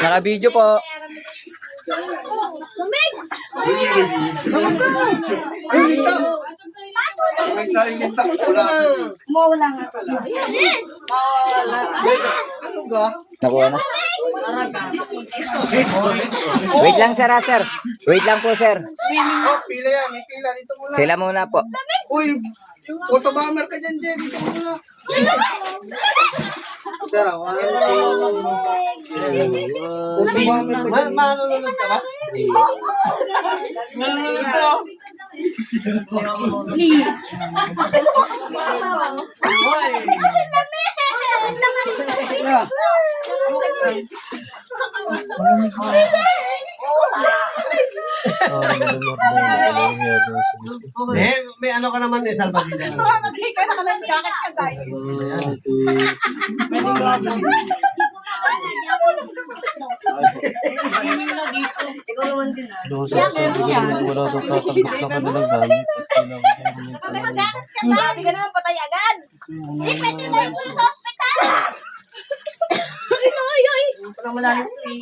Naka-video po. Mawala nga. Ano ba? Nakuha na. Wait lang sir, sir. Wait lang po sir. Oh, pila yan. May pila. Dito muna. Sila muna po. Uy, photobomber ka dyan, Jay. Dito muna. Photobomber ka dyan. Manunod ka ba? Manunod ka. May ano ka naman eh, Salvador. Mamatay ka na kalang jacket ka, guys. Ikaw naman din ah. Wala daw tatanggap sa kanilang gamit. Nakalang jacket ka na. Sabi ka naman patay agad. Eh, pwede na yung sa ospital. Ay, ay, ay. Walang malalim ko eh.